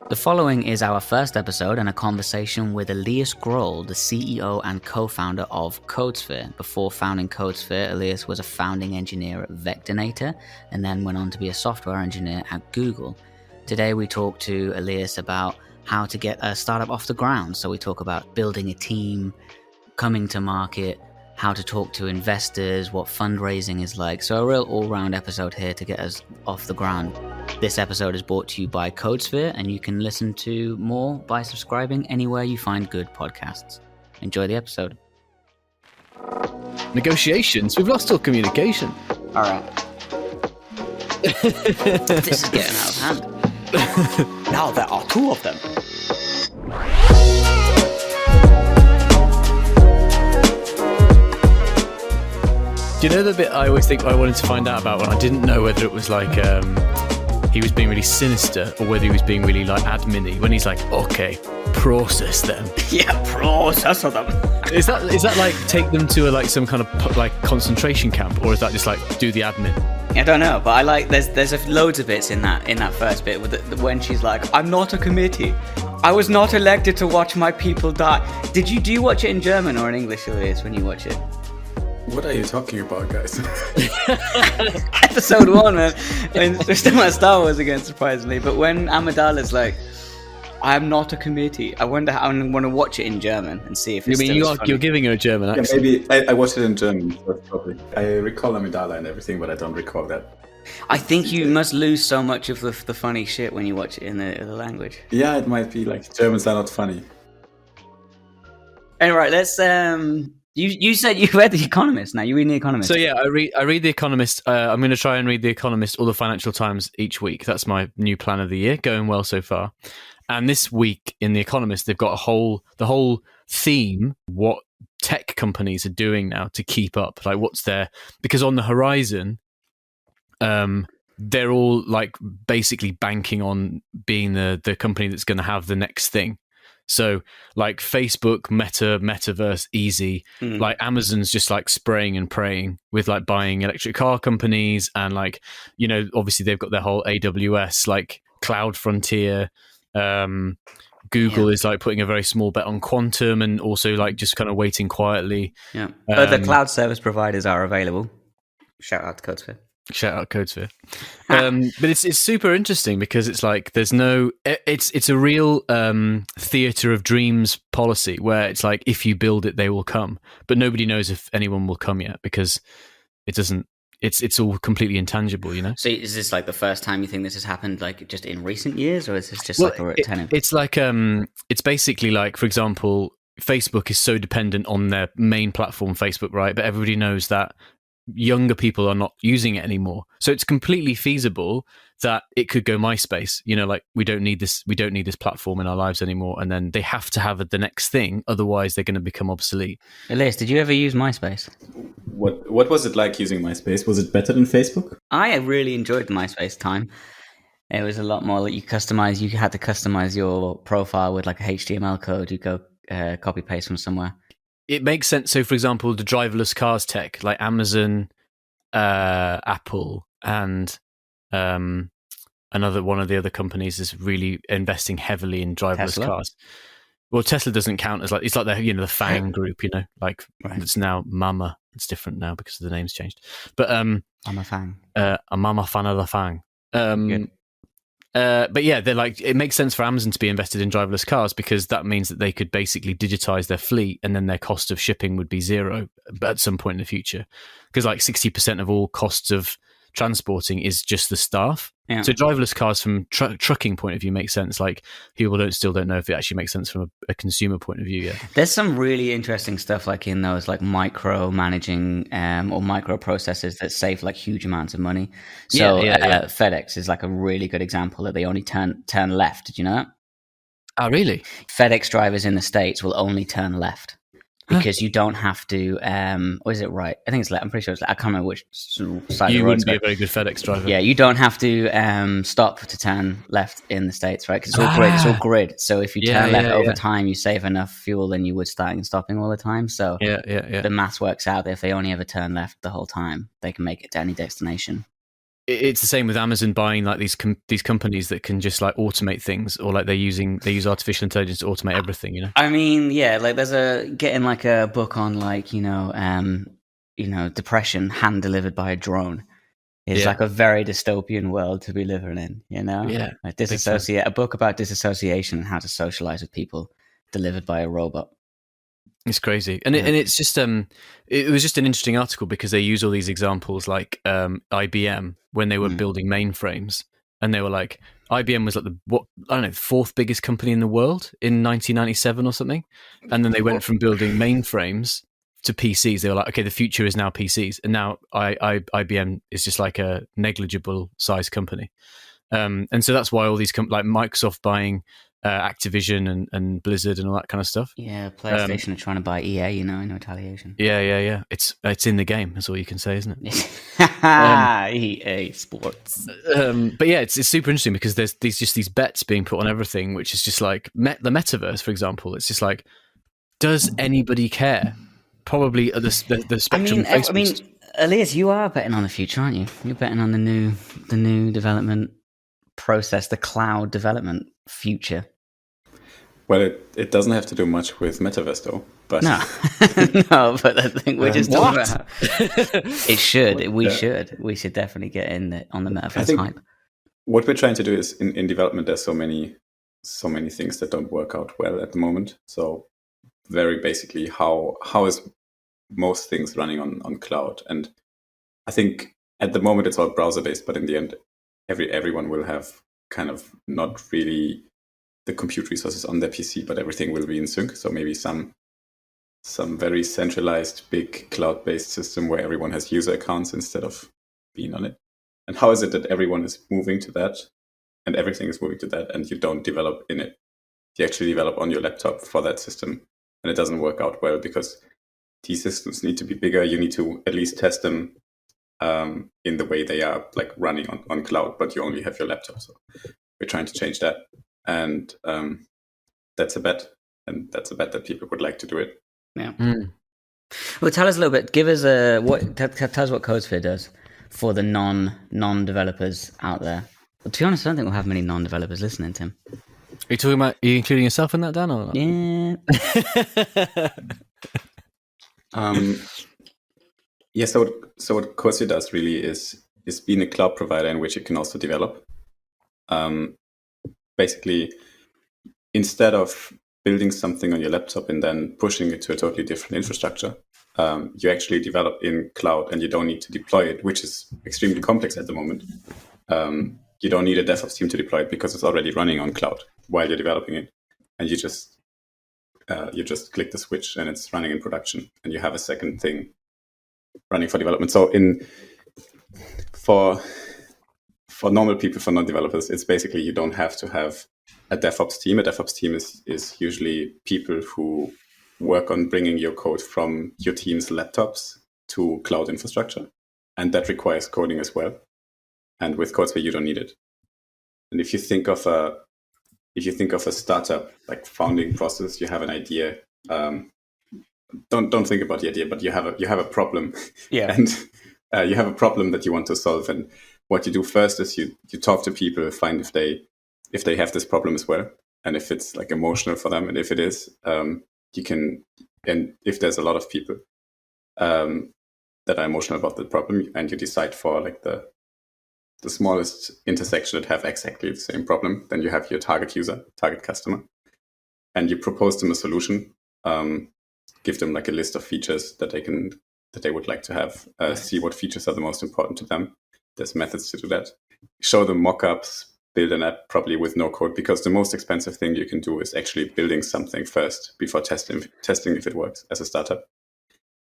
The following is our first episode and a conversation with Elias Groll, the CEO and co-founder of Codesphere. Before founding Codesphere, Elias was a founding engineer at Vectornator and then went on to be a software engineer at Google. Today we talk to Elias about how to get a startup off the ground. So we talk about building a team, coming to market, how to talk to investors, what fundraising is like. So a real all-round episode here to get us off the ground. This episode is brought to you by Codesphere, and you can listen to more by subscribing anywhere you find good podcasts. Enjoy the episode. Negotiations? We've lost all communication. All right. This is getting out of hand. Now there are two of them. Do you know the bit I always think I wanted to find out about when I didn't know whether it was like he was being really sinister or whether he was being really like admin-y when he's like, okay, process them. Yeah, process them. Is that like take them to some kind of like concentration camp, or is that just like do the admin? I don't know, but I like there's loads of bits in that first bit with when she's like, I'm not a committee. I was not elected to watch my people die. Do you watch it in German or in English, Elias, when you watch it? What are you talking about, guys? Episode 1, man. I mean, we're still at Star Wars again, surprisingly. But when Amidala's like, I'm not a committee, I wonder how I'm going to watch it in German and see if it's you're giving her a German accent. Yeah, maybe I watched it in German. So probably. I recall Amidala and everything, but I don't recall that. I think you must lose so much of the funny shit when you watch it in the language. Yeah, it might be like Germans are not funny. Anyway, let's... You said you read The Economist. Now you read The Economist. So yeah, I read The Economist. I'm going to try and read The Economist or the Financial Times each week. That's my new plan of the year. Going well so far. And this week in The Economist, they've got the whole theme, what tech companies are doing now to keep up. Like because on the horizon, they're all like basically banking on being the company that's going to have the next thing. So like Facebook, Metaverse, easy. Like Amazon's just like spraying and praying with like buying electric car companies and like, you know, obviously they've got their whole AWS like cloud frontier. Google is like putting a very small bet on quantum and also like just kind of waiting quietly. Yeah, but the cloud service providers are available. Shout out to Codesphere. Shout out Codesphere. But it's super interesting because it's like it's a real theater of dreams policy where it's like if you build it they will come, but nobody knows if anyone will come yet because it's all completely intangible, you know. So is this like the first time you think this has happened, like just in recent years, or is this just like a tenant? It's like it's basically like, for example, Facebook is so dependent on their main platform, Facebook, right? But everybody knows that younger people are not using it anymore, so it's completely feasible that it could go MySpace, you know, like we don't need this platform in our lives anymore, and then they have to have the next thing, otherwise they're going to become obsolete. Elias, did you ever use MySpace? What was it like using MySpace? Was it better than Facebook? I really enjoyed the MySpace time. It was a lot more like you had to customize your profile with like a HTML code. You go copy paste from somewhere. It makes sense. So, for example, the driverless cars tech, like Amazon, Apple, and another one of the other companies is really investing heavily in driverless cars. Well, Tesla doesn't count as like it's like the FANG group, you know, like it's now Mama. It's different now because the name's changed. But I'm a FANG. I'm a fan of the FANG. But yeah, they're like, it makes sense for Amazon to be invested in driverless cars because that means that they could basically digitize their fleet and then their cost of shipping would be zero at some point in the future. Because like 60% of all costs of transporting is just the staff. Yeah. So driverless cars from trucking point of view makes sense. Like people still don't know if it actually makes sense from a consumer point of view yet. There's some really interesting stuff like in those like micro managing or micro processes that save like huge amounts of money. So FedEx is like a really good example that they only turn left. Did you know that? Oh, really? FedEx drivers in the States will only turn left. Because you don't have to, or is it right? I think it's left. I'm pretty sure it's left. I can't remember which side. You wouldn't be a very good FedEx driver. Yeah, you don't have to stop to turn left in the States, right? Because it's all grid. It's all grid. So if you turn left over time, you save enough fuel than you would starting and stopping all the time. So the maths works out that if they only ever turn left the whole time, they can make it to any destination. it's the same with Amazon buying like these companies that can just like automate things, or like they use artificial intelligence to automate everything. You know. I mean, yeah, like there's getting like a book on like depression hand delivered by a drone is Yeah. like a very dystopian world to be living in. You know, Yeah, like big time. a book about disassociation and how to socialize with people delivered by a robot. It's crazy, and it's just it was just an interesting article because they use all these examples like IBM when they were building mainframes, and they were like IBM was like the fourth biggest company in the world in 1997 or something, and then they went from building mainframes to PCs. They were like, okay, the future is now PCs, and now IBM is just like a negligible size company, and so that's why all these like Microsoft buying Activision and Blizzard and all that kind of stuff. Yeah, PlayStation are trying to buy EA, in retaliation. Yeah. It's in the game. That's all you can say, isn't it? EA Sports. But yeah, it's super interesting because there's these bets being put on everything, which is just like the metaverse, for example. It's just like, does anybody care? Probably at the spectrum. I mean, Elias, you are betting on the future, aren't you? You're betting on the new development process, the cloud development future. Well, it doesn't have to do much with metaverse though. But no, no. But I think we're just talking about it should. We should definitely get in on the metaverse hype. What we're trying to do is in development. There's so many things that don't work out well at the moment. So very basically, how is most things running on cloud? And I think at the moment it's all browser based, but in the end, everyone will have kind of not really the compute resources on their PC, but everything will be in sync. So maybe some very centralized big cloud-based system where everyone has user accounts instead of being on it. And how is it that everyone is moving to that and everything is moving to that and you don't develop in it? You actually develop on your laptop for that system and it doesn't work out well because these systems need to be bigger. You need to at least test them in the way they are like running on cloud, but you only have your laptop. So we're trying to change that. And that's a bet. And that's a bet that people would like to do it. Yeah. Well, tell us a little bit. Give us tell us what Codesphere does for the non-developers out there. Well, to be honest, I don't think we'll have many non-developers listening, Tim. Are you talking about? Are you including yourself in that, Dan? Or not? Yeah. Yeah. So what Codesphere does really is being a cloud provider in which you can also develop. Basically, instead of building something on your laptop and then pushing it to a totally different infrastructure, you actually develop in cloud and you don't need to deploy it, which is extremely complex at the moment. You don't need a DevOps team to deploy it because it's already running on cloud while you're developing it. And you just click the switch and it's running in production and you have a second thing running for development. So for normal people, for non-developers, it's basically you don't have to have a DevOps team. A DevOps team is usually people who work on bringing your code from your team's laptops to cloud infrastructure. And that requires coding as well. And with Codesphere, you don't need it. And if you think of a startup like founding process, you have an idea. Don't think about the idea, but you have a problem. Yeah. And you have a problem that you want to solve. And what you do first is you talk to people, find if they have this problem as well, and if it's like emotional for them, and if it is, you can. And if there's a lot of people that are emotional about the problem, and you decide for like the smallest intersection that have exactly the same problem, then you have your target user, target customer, and you propose them a solution. Give them like a list of features that they would like to have. See what features are the most important to them. There's methods to do that. Show them mock-ups, build an app probably with no code, because the most expensive thing you can do is actually building something first before testing if it works as a startup.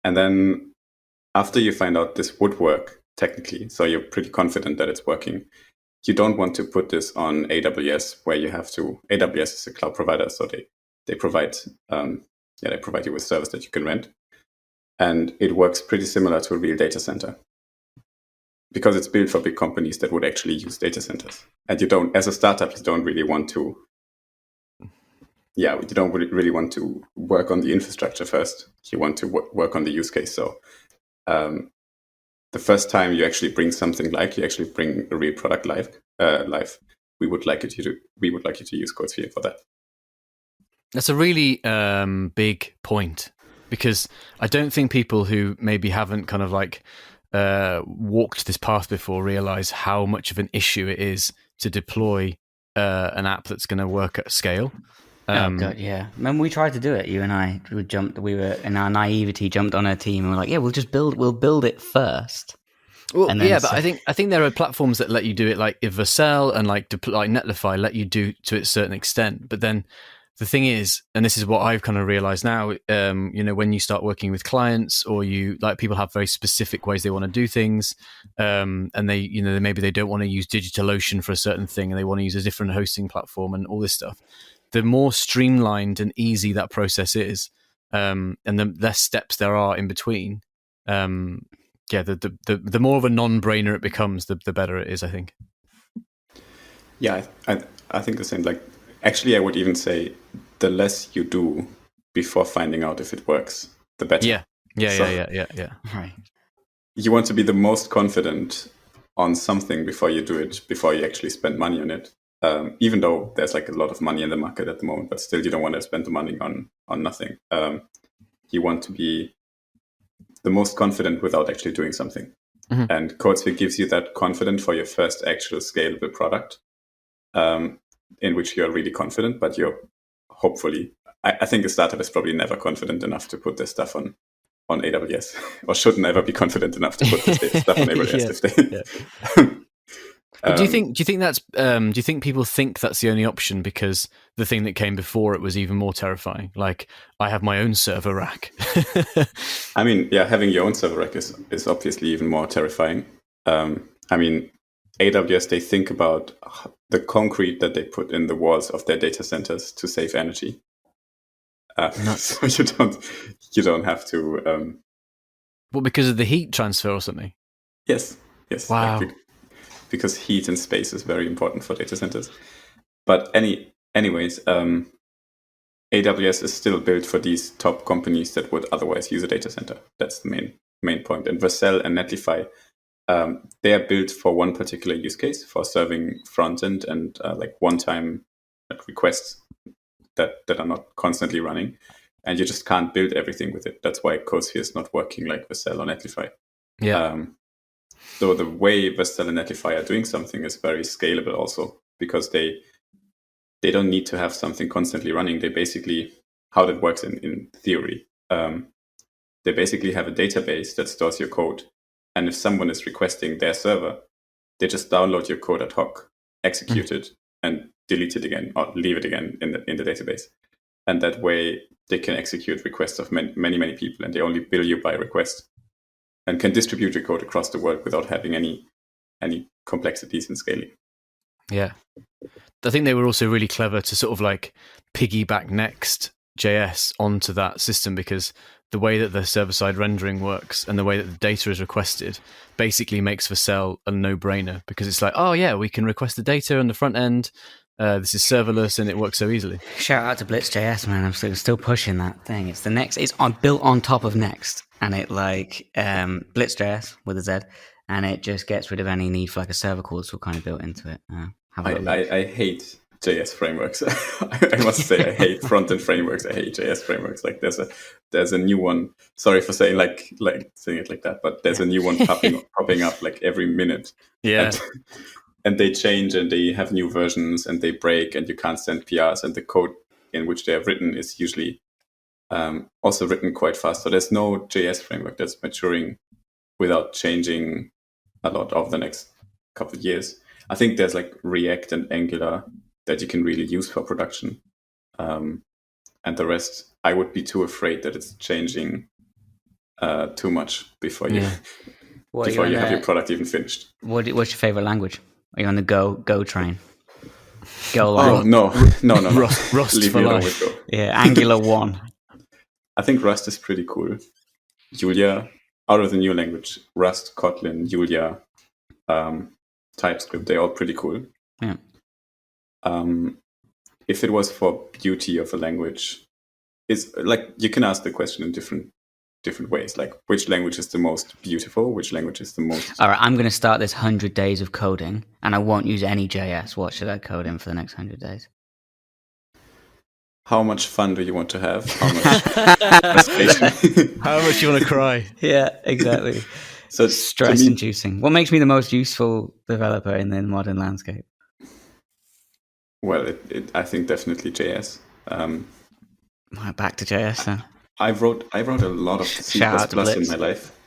And then after you find out this would work technically, so you're pretty confident that it's working, you don't want to put this on AWS where you have to. AWS is a cloud provider, so they provide they provide you with service that you can rent. And it works pretty similar to a real data center, because it's built for big companies that would actually use data centers. And you don't, as a startup, you don't really want to work on the infrastructure first. You want to work on the use case. So the first time you actually bring something live, you actually bring a real product live. We would like you to use Codesphere for that. That's a really big point, because I don't think people who maybe haven't kind of like walked this path before realize how much of an issue it is to deploy an app that's going to work at scale. Oh god, yeah. When we tried to do it, you and I we were in our naivety jumped on a team and we're like, yeah, we'll build it first. Well, yeah, but I think there are platforms that let you do it, like Vercel and like Netlify let you do to a certain extent. But then the thing is, and this is what I've kind of realized now, when you start working with clients, or you like people have very specific ways they want to do things, and they maybe they don't want to use DigitalOcean for a certain thing, and they want to use a different hosting platform and all this stuff. The more streamlined and easy that process is, and the less steps there are in between, the more of a non-brainer it becomes, the better it is, I think. Yeah, I think the same. Like, actually, I would even say the less you do before finding out if it works, the better. Yeah. Right. You want to be the most confident on something before you do it, before you actually spend money on it. Even though there's like a lot of money in the market at the moment, but still you don't want to spend the money on nothing. You want to be the most confident without actually doing something. Mm-hmm. And Codesphere gives you that confidence for your first actual scalable product, in which you're really confident, but you're hopefully, I think a startup is probably never confident enough to put this stuff on AWS, or should never be confident enough to put this stuff on AWS. But do you think that's? Do you think people think that's the only option because the thing that came before it was even more terrifying? Like, I have my own server rack. I mean, yeah, having your own server rack is obviously even more terrifying. I mean, AWS, they think about the concrete that they put in the walls of their data centers to save energy. So you don't have to. Well, because of the heat transfer or something. Yes. Wow. Because heat and space is very important for data centers. But anyways, AWS is still built for these top companies that would otherwise use a data center. That's the main point. And Vercel and Netlify, they are built for one particular use case, for serving front end and like one-time requests that are not constantly running. And you just can't build everything with it. That's why Codesphere is not working like Vercel or Netlify. Yeah. So the way Vercel and Netlify are doing something is very scalable also, because they don't need to have something constantly running. They basically, how that works in theory, they basically have a database that stores your code. And if someone is requesting their server, they just download your code ad hoc, execute it, and delete it again, or leave it again in the database. And that way they can execute requests of many people, and they only bill you by request, and can distribute your code across the world without having any complexities in scaling. Yeah. I think they were also really clever to sort of like piggyback Next.js onto that system, because the way that the server-side rendering works and the way that the data is requested basically makes Vercel a no-brainer, because it's like, oh yeah, we can request the data on the front end. This is serverless and it works so easily. Shout out to Blitz.js, man. I'm still pushing that thing. It's the Next. It's built on top of Next, and it like Blitz.js with a Z, and it just gets rid of any need for like a server call. It's all kind of built into it. I hate JS frameworks. I must say, I hate front-end frameworks. I hate JS frameworks. Like there's a new one. Sorry for saying saying it like that, but there's a new one popping up like every minute. Yeah. And they change, and they have new versions, and they break, and you can't send PRs, and the code in which they are written is usually also written quite fast. So there's no JS framework that's maturing without changing a lot over the next couple of years. I think there's like React and Angular that you can really use for production. And the rest, I would be too afraid that it's changing too much before you have your product even finished. What's your favorite language? Are you on the Go train? Go line? Oh, no. Rust Leave for me alone life. with Go. Yeah, Angular 1. I think Rust is pretty cool. Julia, out of the new language, Rust, Kotlin, Julia, TypeScript, they're all pretty cool. Yeah. If it was for beauty of a language, it's like you can ask the question in different different ways. Like which language is the most beautiful, which language is the most. All right, I'm going to start this 100 days of coding, and I won't use any JS. What should I code in for the next 100 days? How much fun do you want to have? How much frustration? How much you want to cry? Yeah, exactly. So stress-inducing. What makes me the most useful developer in the modern landscape? Well, I think definitely JS. Back to JS then. I wrote a lot of C++ in my life,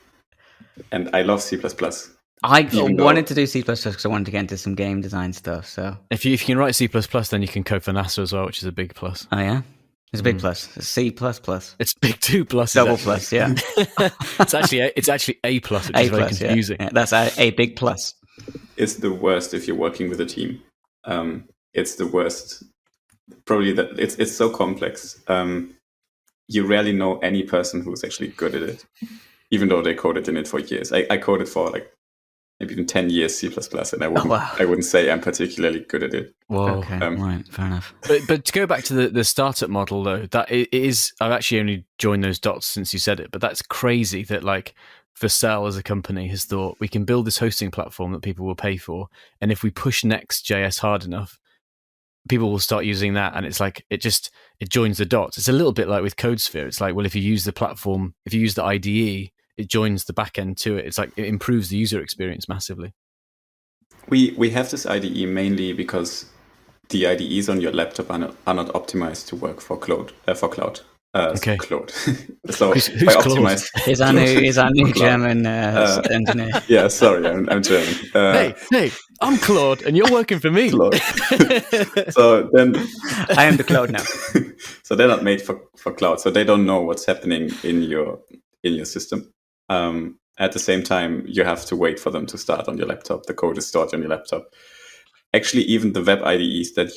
and I love C++. I wanted to do C++ because I wanted to get into some game design stuff. So if you can write C++, then you can code for NASA as well, which is a big plus. Oh yeah, it's a big plus. It's C++. It's big 2 plus. Double plus, yeah. it's actually A plus, which is very confusing. Yeah, that's a big plus. It's the worst if you're working with a team. It's the worst. Probably that it's so complex. You rarely know any person who's actually good at it, even though they coded in it for years. I coded for like maybe even 10 years C++, and I wouldn't say I'm particularly good at it. Whoa. Okay, right, fair enough. But to go back to the startup model, though, that it is. I've actually only joined those dots since you said it, but that's crazy that like Vercel as a company has thought we can build this hosting platform that people will pay for, and if we push Next.js hard enough, people will start using that, and it's like it joins the dots. It's a little bit like with Codesphere. It's like, well, if you use the platform, if you use the IDE, it joins the backend to it. It's like it improves the user experience massively. We have this IDE mainly because the IDEs on your laptop are not optimized to work for cloud. Okay. Claude. So who's by optimized, is our new German engineer? Yeah, sorry, I'm German. Hey, I'm Claude, and you're working for me. Claude. So then I am the Claude now. So they're not made for cloud, so they don't know what's happening in your system. At the same time, you have to wait for them to start on your laptop. The code is stored on your laptop. Actually, even the web IDEs that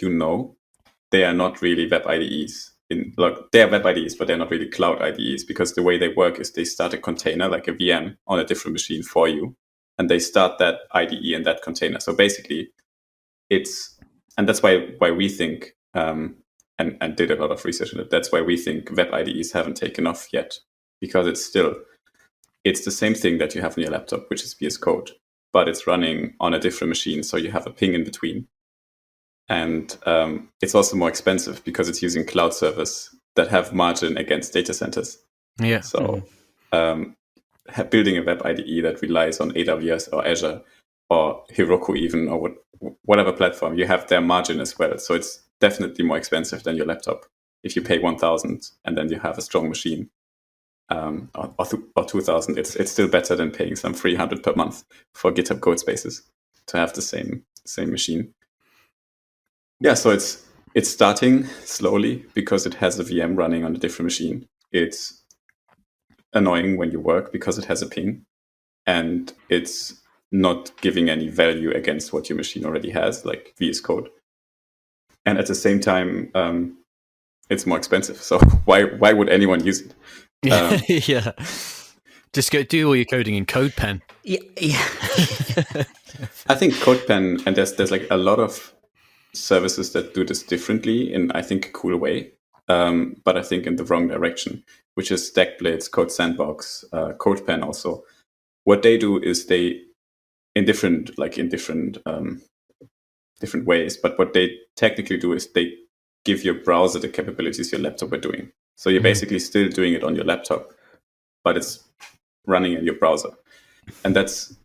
they are not really web IDEs. They are web IDEs, but they're not really cloud IDEs, because the way they work is they start a container, like a VM, on a different machine for you, and they start that IDE in that container. So basically, and that's why we think, and did a lot of research on it, that's why we think web IDEs haven't taken off yet, because it's the same thing that you have on your laptop, which is VS Code, but it's running on a different machine, so you have a ping in between. And it's also more expensive because it's using cloud servers that have margin against data centers. Yeah. So building a web IDE that relies on AWS or Azure or Heroku even, or whatever platform, you have their margin as well. So it's definitely more expensive than your laptop. If you pay 1,000 and then you have a strong machine, or 2,000, it's still better than paying some 300 per month for GitHub code spaces to have the same machine. Yeah, so it's starting slowly because it has a VM running on a different machine. It's annoying when you work because it has a ping, and it's not giving any value against what your machine already has, like VS Code. And at the same time, it's more expensive. So why would anyone use it? Yeah. Just go do all your coding in CodePen. Yeah. I think CodePen, and there's like a lot of services that do this differently in, I think, a cool way, but I think in the wrong direction, which is StackBlitz, Code Sandbox, CodePen also. What they do is in different ways, but what they technically do is they give your browser the capabilities your laptop are doing. So you're basically still doing it on your laptop, but it's running in your browser. And that's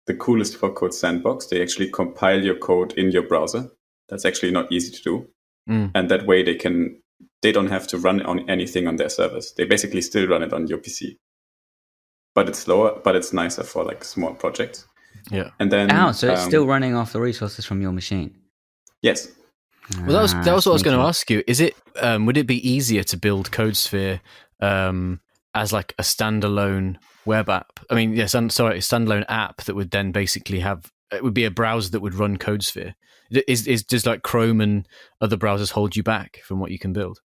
the coolest for Code Sandbox. They actually compile your code in your browser. That's actually not easy to do. And that way they don't have to run on anything on their servers. They basically still run it on your PC. But it's slower, but it's nicer for like small projects. Yeah. And then so it's still running off the resources from your machine. Yes. Well, that was what I was going to ask you. Is it would it be easier to build Codesphere as like a standalone web app? I mean, yes, a standalone app that would then basically it would be a browser that would run Codesphere. Does like Chrome and other browsers hold you back from what you can build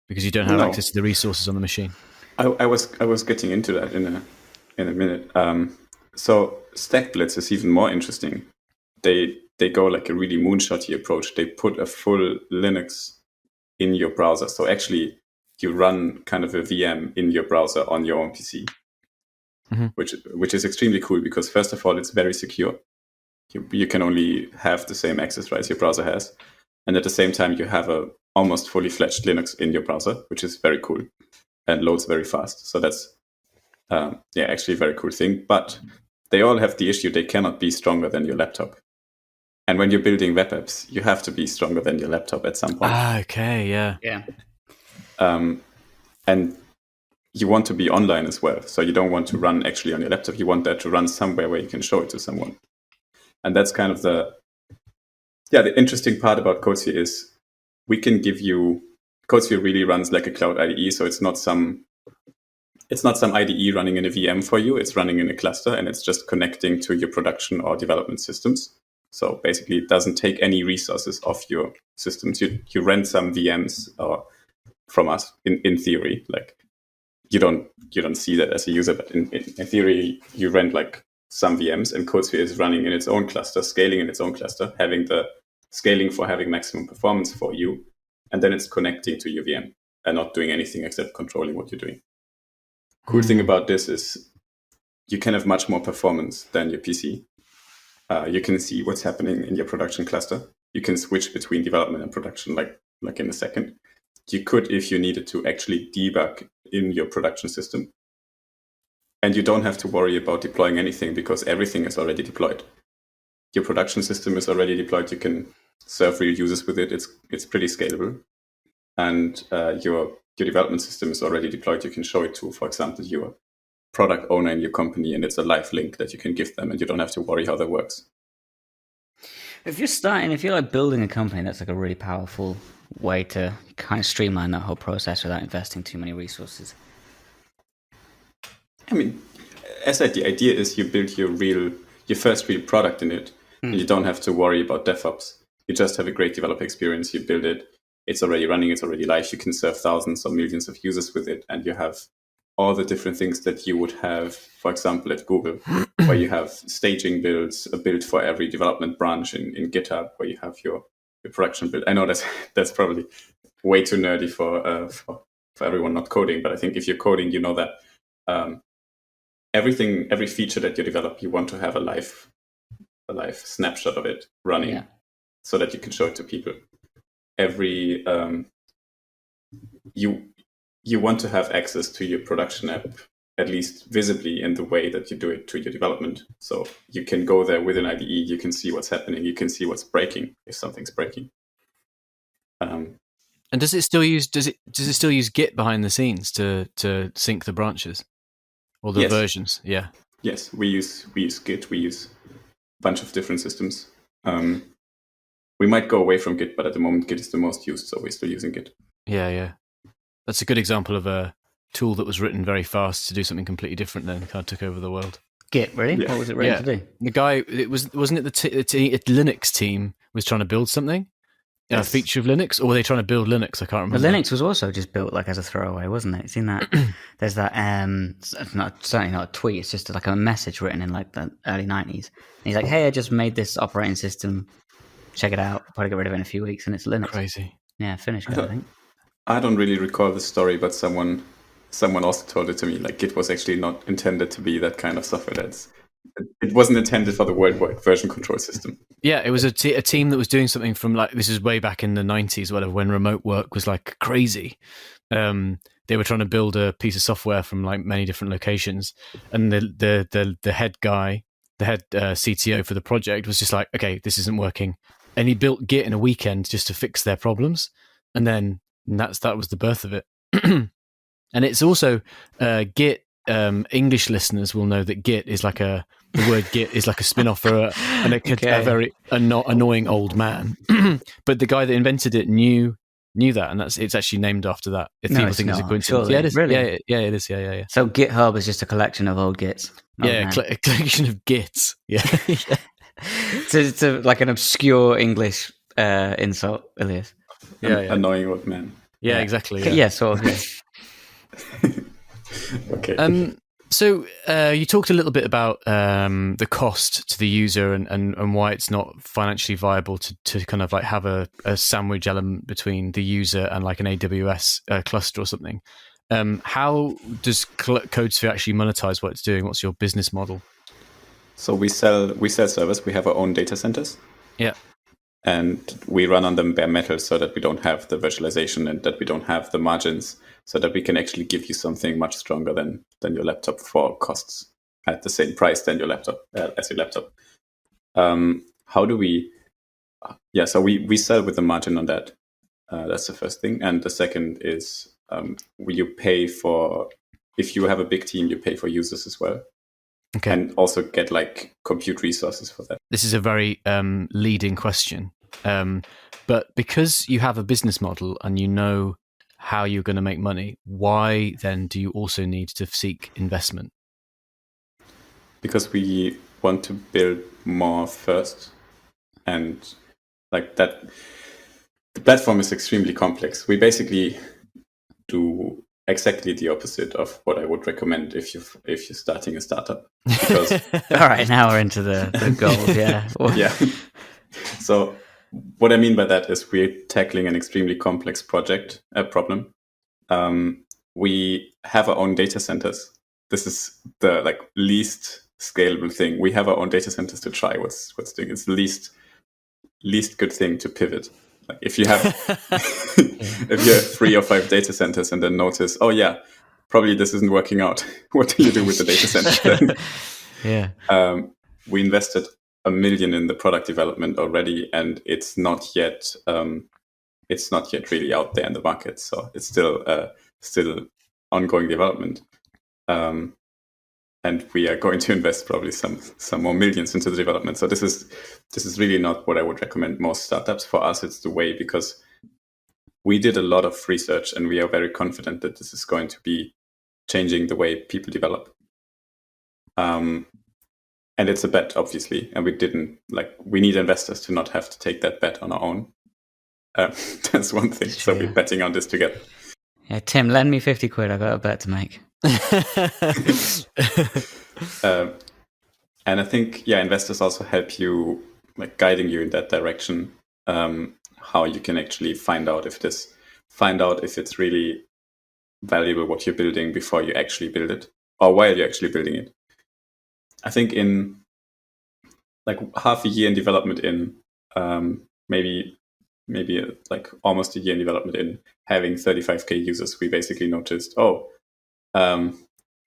because you don't have access to the resources on the machine? I was getting into that in a minute. So StackBlitz is even more interesting. They go like a really moonshotty approach. They put a full Linux in your browser. So actually, you run kind of a VM in your browser on your own PC, which is extremely cool because first of all, it's very secure. You can only have the same access rights your browser has. And at the same time, you have a almost fully fledged Linux in your browser, which is very cool and loads very fast. So that's actually a very cool thing. But they all have the issue they cannot be stronger than your laptop. And when you're building web apps, you have to be stronger than your laptop at some point. Okay, yeah. And you want to be online as well. So you don't want to run actually on your laptop. You want that to run somewhere where you can show it to someone. And that's kind of the interesting part about Codesphere is we can give you, Codesphere really runs like a cloud IDE. So it's not some IDE running in a VM for you. It's running in a cluster and it's just connecting to your production or development systems. So basically it doesn't take any resources off your systems. You rent some VMs from us in theory. Like you don't see that as a user, but in theory you rent like some VMs and Codesphere is running in its own cluster, scaling in its own cluster, having the scaling for having maximum performance for you. And then it's connecting to your VM and not doing anything except controlling what you're doing. Cool thing about this is you can have much more performance than your PC. You can see what's happening in your production cluster. You can switch between development and production like in a second. You could, if you needed to, actually debug in your production system. And you don't have to worry about deploying anything because everything is already deployed. Your production system is already deployed. You can serve real users with it. It's pretty scalable. And your development system is already deployed. You can show it to, for example, your product owner in your company, and it's a live link that you can give them, and you don't have to worry how that works. If you're like building a company, that's like a really powerful way to kind of streamline that whole process without investing too many resources. I mean, as I said, the idea is you build your first real product in it, and you don't have to worry about DevOps. You just have a great developer experience. You build it. It's already running. It's already live. You can serve thousands or millions of users with it, and you have all the different things that you would have, for example, at Google, where you have staging builds, a build for every development branch in GitHub, where you have your production build. I know that's probably way too nerdy for everyone not coding, but I think if you're coding, you know that every feature that you develop, you want to have a live snapshot of it running, so that you can show it to people. You want to have access to your production app, at least visibly in the way that you do it to your development. So you can go there with an IDE, you can see what's happening, you can see what's breaking if something's breaking. And does it still use Git behind the scenes to sync the branches or the versions? Yeah. Yes, we use Git. We use a bunch of different systems. We might go away from Git, but at the moment Git is the most used, so we're still using Git. Yeah. That's a good example of a tool that was written very fast to do something completely different. Then kind of took over the world. Git, really? Yeah. What was it written to do? The guy, wasn't it the Linux team was trying to build something, a feature of Linux, or were they trying to build Linux? I can't remember. The Linux was also just built like as a throwaway, wasn't it? Seen that? There's that. Certainly not a tweet. It's just like a message written in like the early 90s. And he's like, "Hey, I just made this operating system. Check it out. Probably get rid of it in a few weeks, and it's Linux." Crazy. Yeah, finished. I think. I don't really recall the story, but someone also told it to me. Like Git was actually not intended to be that kind of software. It wasn't intended for the worldwide version control system. Yeah, it was a team that was doing something from like, this is way back in the 90s, whatever, when remote work was like crazy. They were trying to build a piece of software from like many different locations, and the head guy, the head CTO for the project was just like, okay, this isn't working, and he built Git in a weekend just to fix their problems, and then that was the birth of it. And it's also Git. English listeners will know that Git is like the word Git is like a spin-off for a very annoying old man. But the guy that invented it knew that, and it's actually named after that. If people think it's a coincidence, surely. Yeah, it is. Really? Yeah, it is. Yeah. So GitHub is just a collection of old Gits. A collection of Gits. Yeah. It's like an obscure English insult, Elias. Annoying old man. Yeah, exactly. Yeah, sort of. Okay. So you talked a little bit about the cost to the user and why it's not financially viable to kind of like have a sandwich element between the user and like an AWS cluster or something. How does Codesphere actually monetize what it's doing? What's your business model? So we sell servers. We have our own data centers. Yeah. And we run on them bare metal so that we don't have the virtualization and that we don't have the margins, so that we can actually give you something much stronger than your laptop for costs at the same price than your laptop as your laptop. How do we? Yeah, so we sell with the margin on that. That's the first thing, and the second is will you pay for, if you have a big team, you pay for users as well. Okay. And also get like compute resources for that. This is a very leading question. But because you have a business model and you know how you're going to make money, why then do you also need to seek investment? Because we want to build more first. And like that, the platform is extremely complex. We basically do exactly the opposite of what I would recommend if you're starting a startup. Because all right, now we're into the goals. Yeah. Yeah. So what I mean by that is we're tackling an extremely complex problem. We have our own data centers. This is the like least scalable thing. We have our own data centers to try what's doing. It's the least good thing to pivot. Like if you have if you have 3 or 5 data centers and then notice, oh yeah, probably this isn't working out. What do you do with the data center then? Yeah. We invested $1 million in the product development already, and it's not yet really out there in the market. So it's still ongoing development. And we are going to invest probably some more millions into the development. So this is really not what I would recommend most startups. For us, it's the way, because we did a lot of research and we are very confident that this is going to be changing the way people develop. And it's a bet, obviously, and we need investors to not have to take that bet on our own. That's one thing. Sure. So we're betting on this together. Yeah, Tim, lend me 50 quid. I've got a bet to make. And I think, investors also help you, like guiding you in that direction, how you can actually find out if it's really valuable what you're building before you actually build it, or while you're actually building it. I think in like half a year in development, maybe like almost a year in development, in having 35k users, we basically noticed,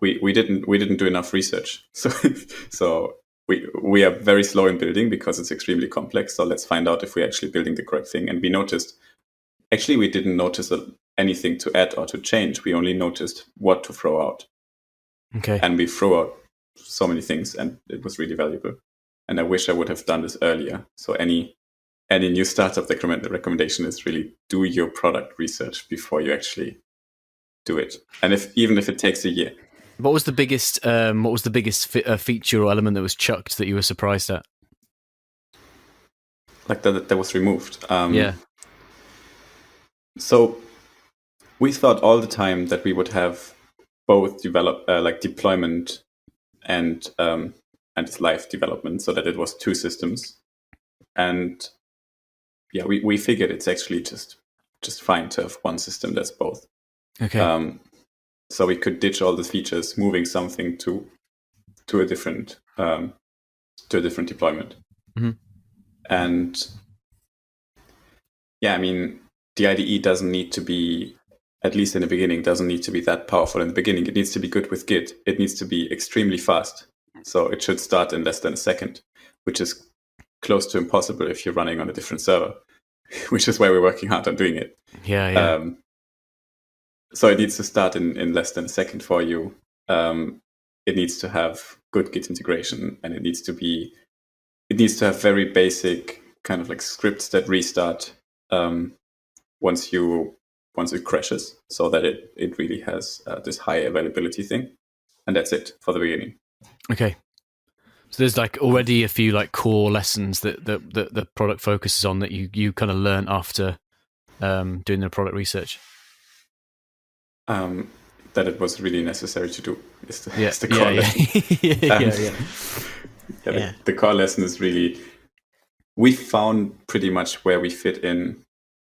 we didn't do enough research. So we are very slow in building because it's extremely complex. So let's find out if we're actually building the correct thing. And we noticed, actually, we didn't notice anything to add or to change. We only noticed what to throw out. Okay. And we threw out so many things, and it was really valuable. And I wish I would have done this earlier. So any new startup, the recommendation is really do your product research before you actually do it. And even if it takes a year. What was the biggest feature or element that was chucked that you were surprised at? Like that was removed. Yeah. So we thought all the time that we would have both deployment and live development, so that it was 2 systems. And we figured it's actually just fine to have one system that's both. Okay. So we could ditch all the features, moving something to a different deployment. Mm-hmm. And I mean, the IDE doesn't need to be, at least in the beginning, doesn't need to be that powerful in the beginning. It needs to be good with Git. It needs to be extremely fast. So it should start in less than a second, which is close to impossible if you're running on a different server, which is why we're working hard on doing it. Yeah. So it needs to start in less than a second for you. It needs to have good Git integration, and it needs to have very basic kind of like scripts that restart once it crashes, so that it really has this high availability thing. And that's it for the beginning. Okay. So there's like already a few like core lessons that the product focuses on that you kind of learn after doing the product research. that it was really necessary to do. Is the Yeah, core yeah. lesson. The core lesson is really, we found pretty much where we fit in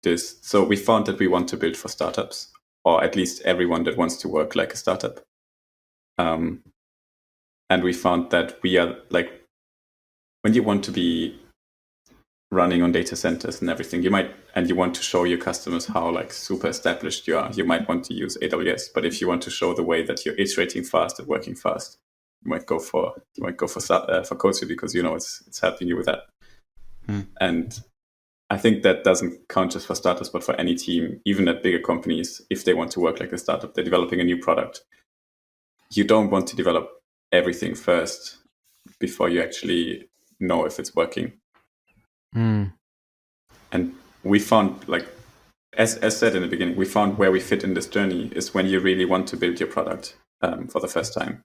this. So we found that we want to build for startups, or at least everyone that wants to work like a startup. And we found that we are like, when you want to be running on data centers and everything, you want to show your customers how like super established you are. You might want to use AWS, but if you want to show the way that you're iterating fast and working fast, you might go for Codesphere, because it's helping you with that. And I think that doesn't count just for startups, but for any team, even at bigger companies. If they want to work like a startup, they're developing a new product. You don't want to develop everything first before you actually know if it's working. And we found, like, as said in the beginning, we found where we fit in this journey is when you really want to build your product for the first time.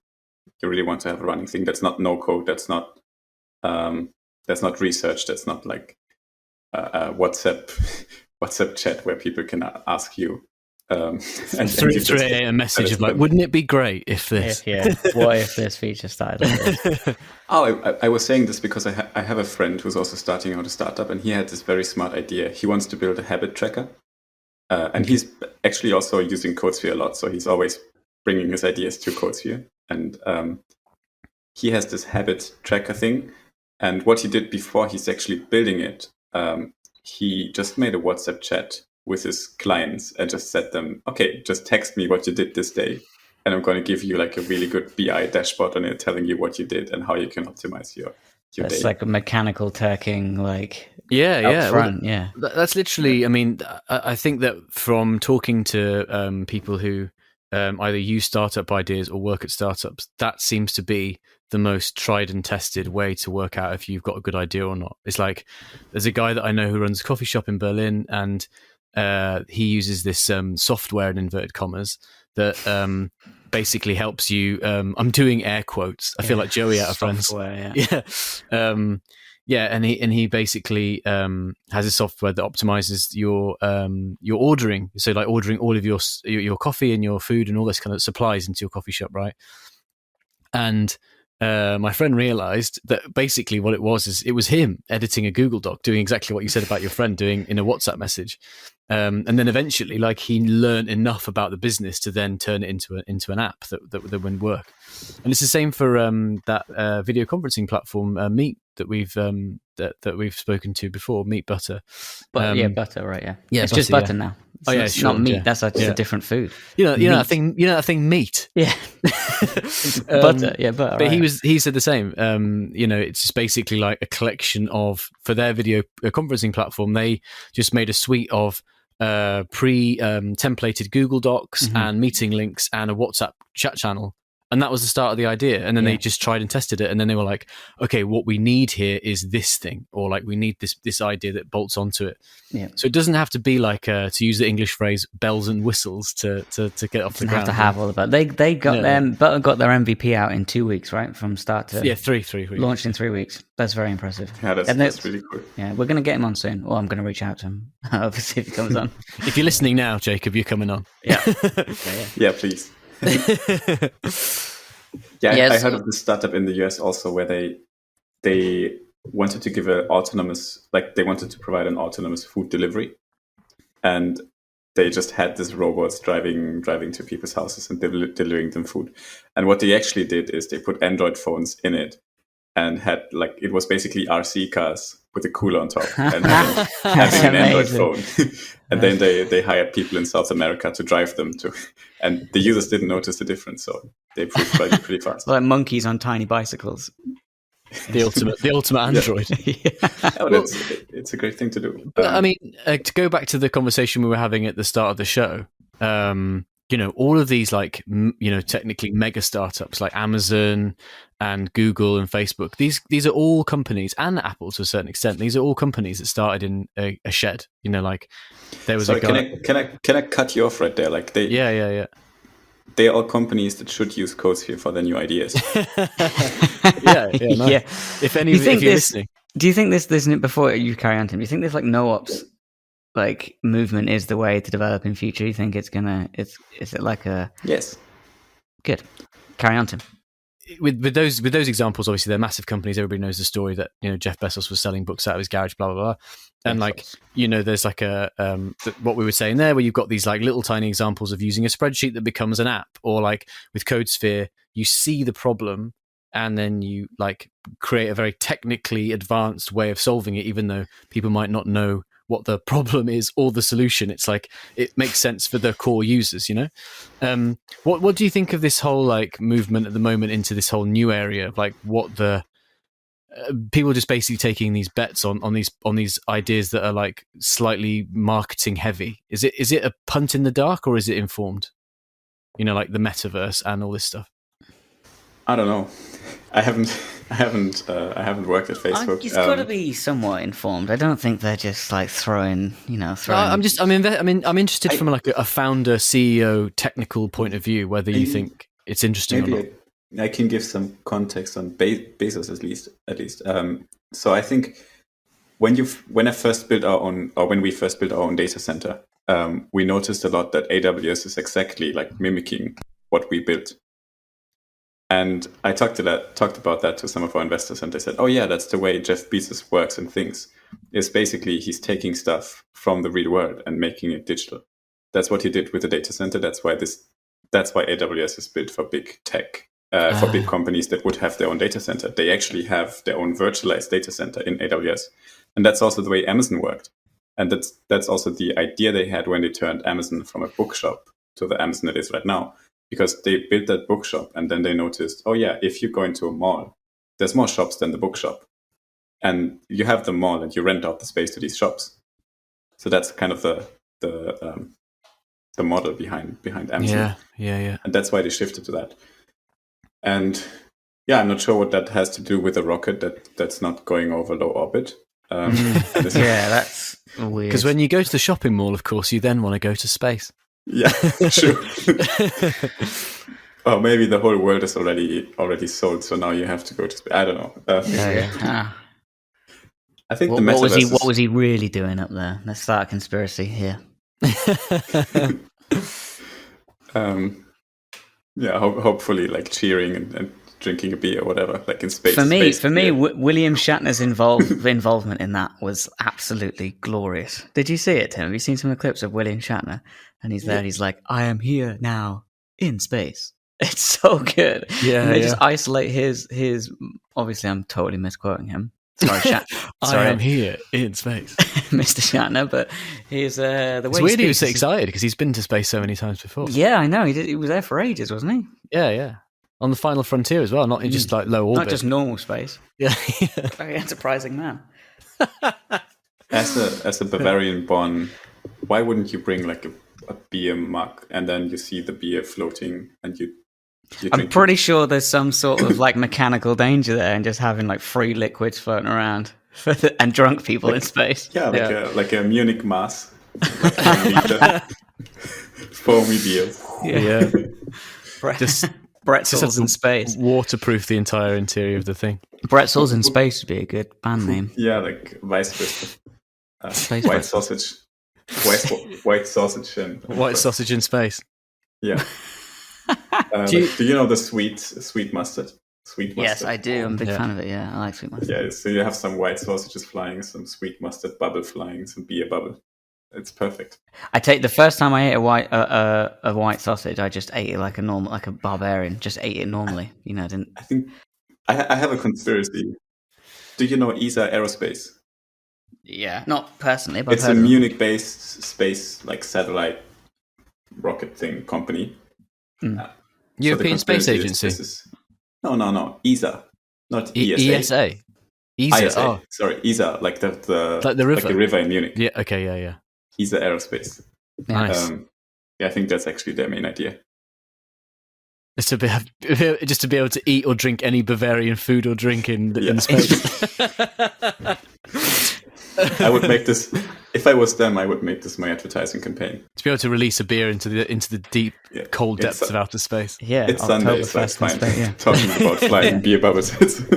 You really want to have a running thing that's not no code, that's not research, that's not like a WhatsApp chat where people can ask you. And through a message of like, wouldn't it be great if this? What if this feature started like this? I was saying this because I have a friend who's also starting out a startup, and he had this very smart idea. He wants to build a habit tracker, and he's actually also using Codesphere a lot. So he's always bringing his ideas to Codesphere, and he has this habit tracker thing. And what he did before he's actually building it, he just made a WhatsApp chat with his clients and just said them, okay, just text me what you did this day, and I'm going to give you like a really good BI dashboard on it telling you what you did and how you can optimize your day. It's like a mechanical turking, like front. Well, that's literally, I mean, I think that from talking to people who either use startup ideas or work at startups, that seems to be the most tried and tested way to work out if you've got a good idea or not. It's like, there's a guy that I know who runs a coffee shop in Berlin, and he uses this software in inverted commas that basically helps you. I'm doing air quotes. I feel like Joey out of Friends. And he basically has a software that optimizes your ordering. So like ordering all of your coffee and your food and all this kind of supplies into your coffee shop, right? And my friend realized that basically what it was him editing a Google Doc, doing exactly what you said about your friend doing in a WhatsApp message. And then eventually, like, he learned enough about the business to then turn it into an app that would work. And it's the same for that video conferencing platform, Meet, that we've spoken to before, Meet Butter. Butter, right? Yeah, it's butter, just butter now. It's not meat. That's just a different food. You know that thing, meat. Yeah, butter. Yeah, butter. But he said the same. It's just basically like a collection of, for their video conferencing platform, they just made a suite of templated Google Docs and meeting links and a WhatsApp chat channel. And that was the start of the idea. And then they just tried and tested it. And then they were like, okay, what we need here is this thing, or like we need this idea that bolts onto it. Yeah. So it doesn't have to be like, to use the English phrase, bells and whistles to get off the ground. Have to have all of that. They got Butter got their MVP out in 2 weeks, right? From start to 3 weeks. Launched in 3 weeks. That's very impressive. Yeah, that's really cool. Yeah, we're going to get him on soon, or I'm going to reach out to him. Obviously, if he comes on. If you're listening now, Jacob, you're coming on. Yeah. Yeah, please. I heard of this startup in the US also where they wanted to give they wanted to provide an autonomous food delivery, and they just had these robots driving to people's houses and delivering them food. And what they actually did is they put Android phones in it and had, like, it was basically RC cars with a cooler on top and having an Android phone. And then they hired people in South America to drive them to, and the users didn't notice the difference, so they proved pretty fast. Like monkeys on tiny bicycles. The ultimate Android. It's a great thing to do. But I mean, to go back to the conversation we were having at the start of the show, all of these, like, technically mega startups like Amazon and Google and Facebook, these are all companies, and Apple to a certain extent, these are all companies that started in a shed. Like, there was a guy. Can I cut you off right there? Like, yeah. They are all companies that should use Codesphere for their new ideas. No. Yeah. If you're listening. Do you think this before you carry on, Tim? Do you think this like no ops like movement is the way to develop in future? You think it's gonna? Is it like a? Yes. Good. Carry on, Tim. With those examples, obviously they're massive companies. Everybody knows the story that Jeff Bezos was selling books out of his garage, blah blah blah. And there's like a what we were saying there, where you've got these like little tiny examples of using a spreadsheet that becomes an app, or like with Codesphere, you see the problem and then you like create a very technically advanced way of solving it, even though people might not know what the problem is or the solution. It's like it makes sense for the core users, What do you think of this whole like movement at the moment into this whole new area of like what the people just basically taking these bets on these ideas that are like slightly marketing heavy? Is it a punt in the dark, or is it informed? Like the metaverse and all this stuff. I don't know. I haven't worked at Facebook. It's got to be somewhat informed. I don't think they're just like throwing. I'm interested from like a founder, CEO, technical point of view. Whether you think it's interesting or not. I can give some context on Bezos at least. So I think when we first built our own data center, we noticed a lot that AWS is exactly like mimicking what we built. And I talked about that to some of our investors, and they said, "Oh yeah, that's the way Jeff Bezos works and thinks. Is basically he's taking stuff from the real world and making it digital. That's what he did with the data center. That's why AWS is built for big tech, for big companies that would have their own data center. They actually have their own virtualized data center in AWS, and that's also the way Amazon worked. And that's also the idea they had when they turned Amazon from a bookshop to the Amazon it is right now." Because they built that bookshop and then they noticed, oh yeah, if you go into a mall, there's more shops than the bookshop. And you have the mall and you rent out the space to these shops. So that's kind of the model behind Amazon. Yeah. And that's why they shifted to that. And yeah, I'm not sure what that has to do with a rocket that's not going over low orbit. Yeah, that's weird. Because when you go to the shopping mall, of course, you then want to go to space. Yeah, true. Or maybe the whole world is already sold, so now you have to go to space. I don't know. I think the metaverse. What was he really doing up there? Let's start a conspiracy here. Hopefully, like cheering and drinking a beer or whatever, like in space. For me, William Shatner's involvement in that was absolutely glorious. Did you see it, Tim? Have you seen some of the clips of William Shatner? And he's there, and he's like, "I am here now in space." It's so good. Yeah, and they just isolate his. Obviously, I'm totally misquoting him. Sorry, I am here in space, Mr. Shatner. But he's the way. It's weird he was so excited because he's been to space so many times before. Yeah, I know. He was there for ages, wasn't he? Yeah. On the final frontier as well, not just like low orbit. Not just normal space. Yeah. Very enterprising man. As a Bavarian-born, why wouldn't you bring like a beer mug and then you see the beer floating and you I'm pretty sure there's some sort of like mechanical danger there and just having like free liquids floating around and drunk people in space. Yeah, like a Munich Mass. Foamy beer. Yeah. Just Bretzels in space. Waterproof the entire interior of the thing. Bretzels in space would be a good band name. Yeah, like Weißwürste. White sausage. White sausage and white sausage in space. Yeah. Do you know the sweet mustard? Sweet mustard. Yes, I do. I'm a big fan of it. Yeah, I like sweet mustard. Yeah, so you have some white sausages flying, some sweet mustard bubble flying, some beer bubble. It's perfect. The first time I ate a white sausage, I just ate it like a barbarian. Just ate it normally. Didn't. I think I have a conspiracy. Do you know ESA Aerospace? Yeah, not personally, but it's a Munich-based space like satellite rocket thing company. European Space Agency. No. ESA, not ESA. ESA. ISA. Oh, sorry, ESA, like the river, like the river in Munich. Yeah. Okay. Yeah. ESA Aerospace. Nice. I think that's actually their main idea. Just to be able to eat or drink any Bavarian food or drink in space. I would make this, if I was them, I would make this my advertising campaign. To be able to release a beer into the deep, cold depths of outer space. Yeah, it's Sunday, so it's fine. Talking about flying beer bubbles.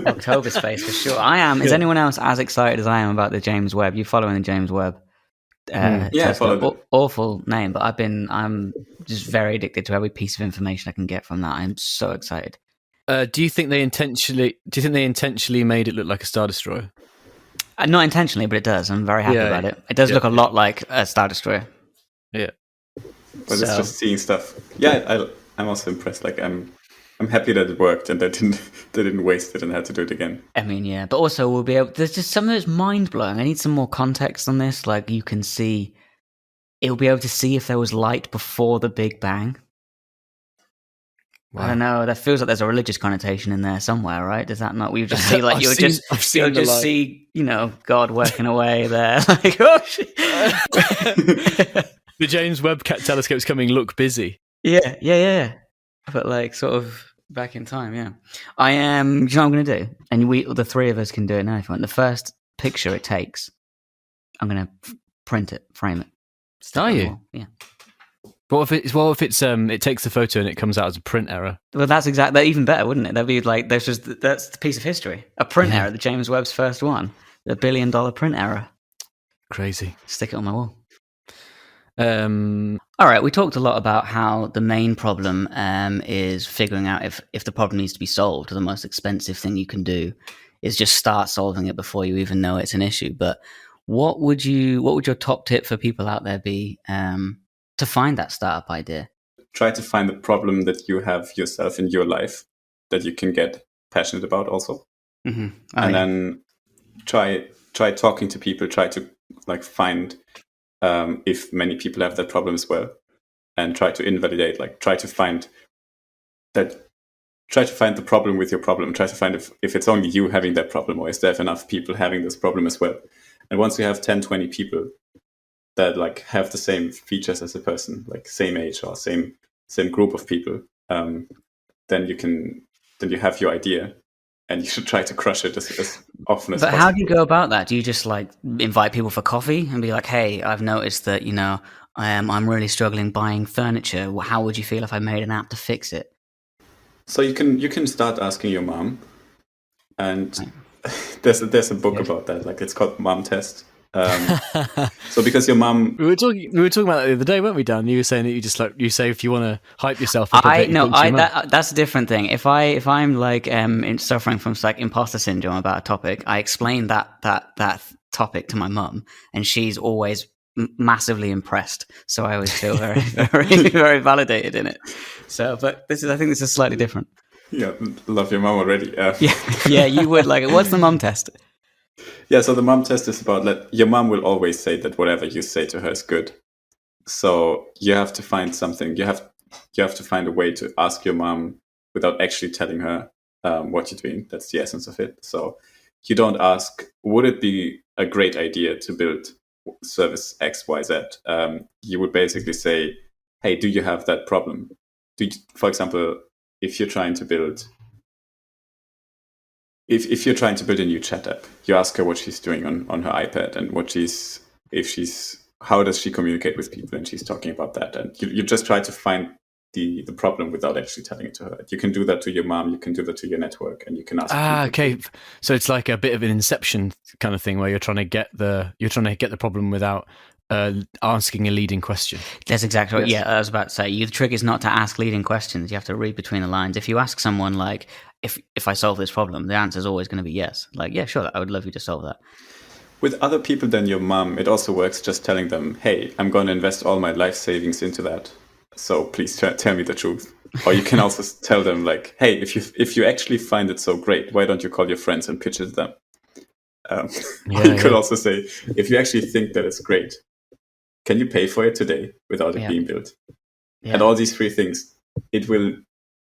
October space for sure. I am. Is anyone else as excited as I am about the James Webb? You following the James Webb? Yeah, I Tesco. followed it. Awful name, but I'm just very addicted to every piece of information I can get from that. I'm so excited. Do you think they intentionally made it look like a Star Destroyer? Not intentionally, but it does. I'm very happy about it. It does look a lot like a Star Destroyer. Yeah. But it's just seeing stuff. Yeah, I'm also impressed. Like I'm happy that it worked and they didn't waste it and had to do it again. I mean, yeah, but also we'll be able. There's just something that's mind blowing. I need some more context on this. Like you can see, it'll be able to see if there was light before the Big Bang. Wow. I don't know. That feels like there's a religious connotation in there somewhere, right? Does that not? We just see like you'll just see, God working away there. Like, oh shit. The James Webb telescope's coming. Look busy. Yeah. But like sort of back in time. Yeah, I am. Do you know what I'm going to do? And the three of us can do it now if you want. The first picture it takes, I'm going to print it, frame it. Are you? Yeah. What if it's it takes the photo and it comes out as a print error? Well, that's even better, wouldn't it? That'd be like that's the piece of history. A print error, the James Webb's first one, the $1 billion print error. Crazy. Stick it on my wall. All right, we talked a lot about how the main problem is figuring out if the problem needs to be solved. The most expensive thing you can do is just start solving it before you even know it's an issue. But what would your top tip for people out there be to find that startup idea? Try to find the problem that you have yourself in your life that you can get passionate about also. Mm-hmm. Then try talking to people, try to like find if many people have that problem as well, and try to invalidate, like try to find the problem with your problem, try to find if it's only you having that problem or is there enough people having this problem as well. And once you have 10-20 people that like have the same features as a person, like same age or same group of people, then you have your idea, and you should try to crush it as often as possible. But how do you go about that? Do you just like invite people for coffee and be like, "Hey, I've noticed that I'm really struggling buying furniture. How would you feel if I made an app to fix it?" So you can start asking your mom, and there's a book about that. Like it's called Mom Test. So because your mom, we were talking about that the other day, weren't we, Dan? You were saying that you just like you say if you want to hype yourself up. That's a different thing. If I'm like suffering from like imposter syndrome about a topic, I explain that topic to my mum, and she's always massively impressed. So I always feel very very very validated in it. So, but I think this is slightly different. Yeah, love your mom already. Yeah, you would like it. What's the mum test? Yeah, so the mom test is about your mom will always say that whatever you say to her is good. So you have to find something. You have to find a way to ask your mom without actually telling her what you're doing. That's the essence of it. So you don't ask, would it be a great idea to build service XYZ? You would basically say, hey, do you have that problem? For example, if you're trying to build If you're trying to build a new chat app, you ask her what she's doing on her iPad and how does she communicate with people, and she's talking about that. And you just try to find the problem without actually telling it to her. You can do that to your mom, you can do that to your network, and you can ask. Okay. So it's like a bit of an Inception kind of thing where you're trying to get the problem without asking a leading question. That's exactly right. Yes. Yeah, I was about to say, the trick is not to ask leading questions. You have to read between the lines. If you ask someone like, if I solve this problem, the answer is always going to be yes. Like, yeah, sure, I would love you to solve that. With other people than your mom, it also works just telling them, hey, I'm going to invest all my life savings into that. So please tell me the truth. Or you can also tell them like, hey, if you actually find it so great, why don't you call your friends and pitch it to them? You could also say, if you actually think that it's great, can you pay for it today without it being built? Yeah. And all these three things, it will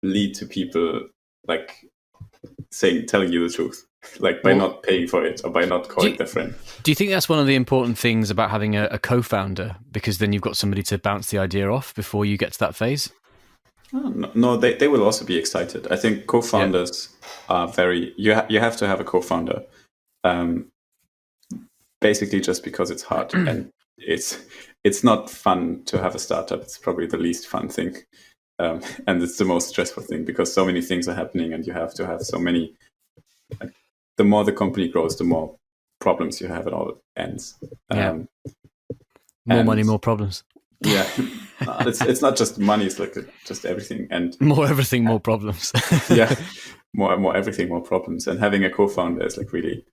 lead to people like telling you the truth, like by not paying for it or by not calling their friend. Do you think that's one of the important things about having a co-founder? Because then you've got somebody to bounce the idea off before you get to that phase? No, they will also be excited. I think co-founders are you have to have a co-founder. Basically just because it's hard and it's not fun to have a startup. It's probably the least fun thing. And it's the most stressful thing because so many things are happening and you have to have so many. The more the company grows, the more problems you have at all ends. More money, more problems. Yeah, it's not just money; it's like just everything, and more everything, more problems. Yeah, more everything, more problems. And having a co-founder is like really,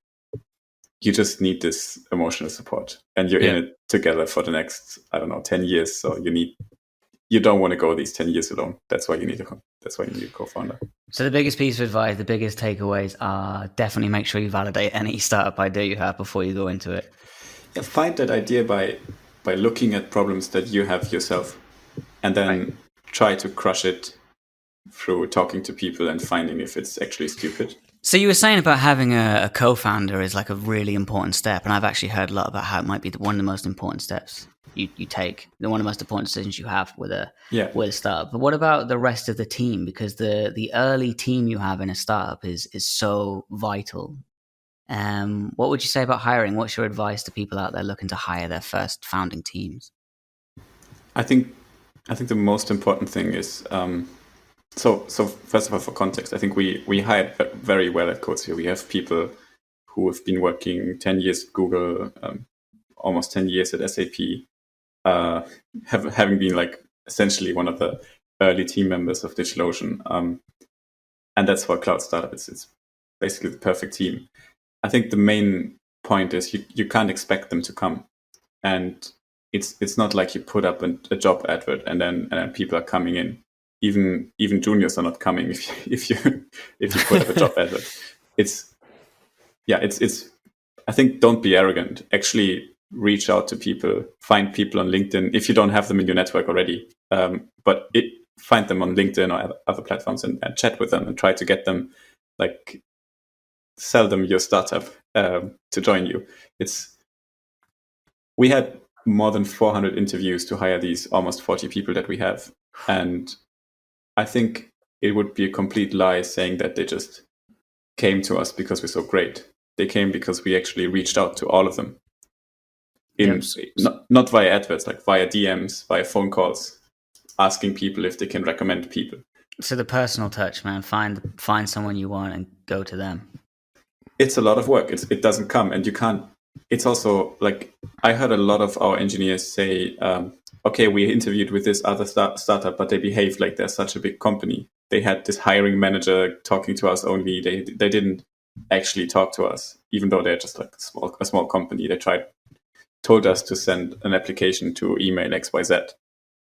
you just need this emotional support, and you're in it together for the next 10 years. So you don't want to go these 10 years alone. That's why you need a co-founder. So the biggest piece of advice, the biggest takeaways are definitely make sure you validate any startup idea you have before you go into it. Yeah, find that idea by looking at problems that you have yourself, and then try to crush it through talking to people and finding if it's actually stupid. So you were saying about having a co-founder is like a really important step, and I've actually heard a lot about how it might be one of the most important steps you take, one of the most important decisions you have with a startup. But what about the rest of the team? Because the early team you have in a startup is so vital. What would you say about hiring? What's your advice to people out there looking to hire their first founding teams? I think the most important thing is so first of all, for context, I think we hired very well at Codesphere. We have people who have been working 10 years at Google, almost 10 years at SAP, having been like essentially one of the early team members of DigitalOcean. And that's for a cloud startup. It's basically the perfect team. I think the main point is you can't expect them to come. And it's not like you put up a job advert and then people are coming in. Even juniors are not coming if you put up a job advert. It's I think don't be arrogant. Actually reach out to people, find people on LinkedIn if you don't have them in your network already. But find them on LinkedIn or other platforms and chat with them and try to get them, like, sell them your startup to join you. We had more than 400 interviews to hire these almost 40 people that we have. And I think it would be a complete lie saying that they just came to us because we're so great. They came because we actually reached out to all of them. Not via adverts, like via DMs, via phone calls, asking people if they can recommend people. So the personal touch, man, find someone you want and go to them. It's a lot of work. It doesn't come, and you can't. It's also like I heard a lot of our engineers say, okay, we interviewed with this other startup, but they behaved like they're such a big company. They had this hiring manager talking to us only. They didn't actually talk to us, even though they're just like a small company. They told us to send an application to email XYZ.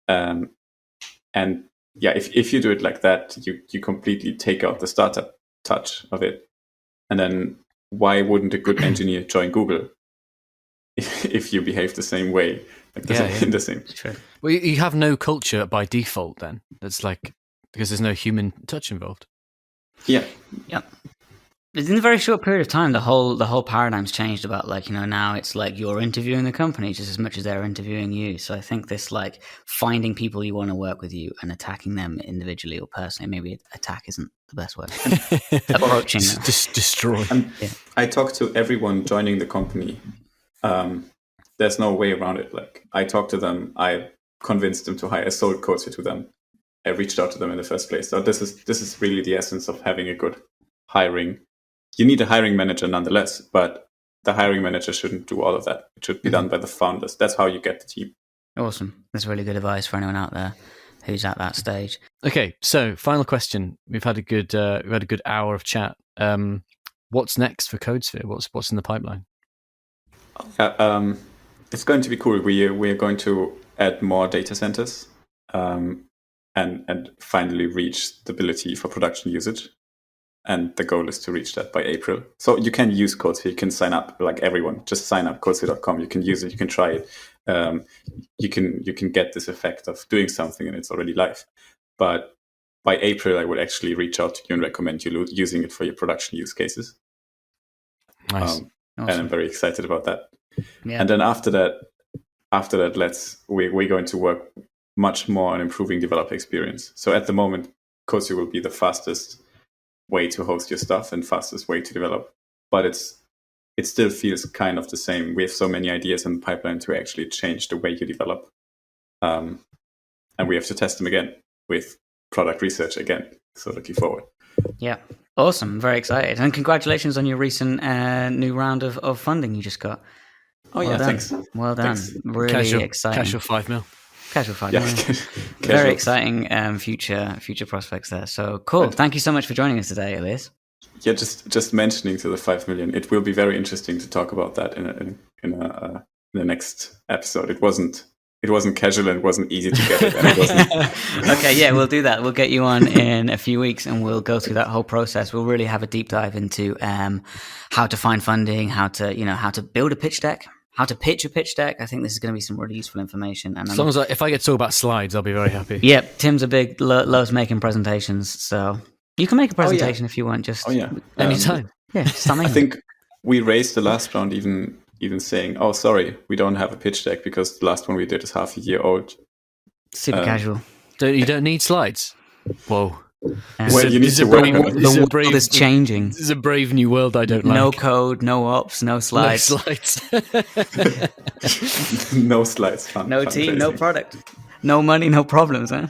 And yeah, if you do it like that, you completely take out the startup touch of it. And then why wouldn't a good engineer join Google if you behave the same way? In the same. True. Well, you have no culture by default then. That's like, because there's no human touch involved. Yeah. Yeah. In a very short period of time, the whole paradigm's changed about, like, now it's like you're interviewing the company just as much as they're interviewing you. So I think this, like, finding people you want to work with you and attacking them individually or personally, maybe attack isn't the best word. Approaching them. Just destroy. I talk to everyone joining the company. There's no way around it. Like, I talked to them, I convinced them to hire, I sold Codesphere to them. I reached out to them in the first place. So this is really the essence of having a good hiring. You need a hiring manager nonetheless, but the hiring manager shouldn't do all of that. It should be done by the founders. That's how you get the team. Awesome. That's really good advice for anyone out there who's at that stage. Okay, so final question. We've had a good hour of chat. What's next for Codesphere? What's in the pipeline? It's going to be cool. We are going to add more data centers and finally reach stability for production usage. And the goal is to reach that by April. So you can use Codesphere. You can sign up, like everyone. Just sign up, codesphere.com. You can use it. You can try it. You can get this effect of doing something and it's already live. But by April, I would actually reach out to you and recommend you using it for your production use cases. Nice. Awesome. And I'm very excited about that. Yeah. And then after that, we're going to work much more on improving developer experience. So at the moment, Codesphere will be the fastest way to host your stuff and fastest way to develop, but it still feels kind of the same. We have so many ideas in the pipeline to actually change the way you develop, and we have to test them again with product research again. So looking forward. Yeah, awesome. I'm very excited, and congratulations on your recent new round of funding you just got. Oh yeah, well done. thanks. Well done. Thanks. Really exciting. Casual 5 mil. Casual 5 Yeah, million. casual. Very exciting future prospects there. So cool. But- Thank you so much for joining us today, Elias. Yeah, just mentioning to the 5 million, it will be very interesting to talk about that in the next episode. It wasn't casual and it wasn't easy to get it. And it wasn't... Okay, yeah, we'll do that. We'll get you on in a few weeks and we'll go through that whole process. We'll really have a deep dive into how to find funding, how to build a pitch deck, how to pitch a pitch deck. I think this is going to be some really useful information. And as long as if I get to talk about slides, I'll be very happy. Yep, Tim's a big loves making presentations, so you can make a presentation if you want. Just anytime. Yeah, something. I think we raised the last round even saying, "Oh, sorry, we don't have a pitch deck because the last one we did is half a year old." Super casual. You don't need slides. Whoa. Well, you need to work on it. The world is changing. This is a brave new world I don't like. No code, no ops, no slides. No slides. No slides. No team, no product. No money, no problems, huh?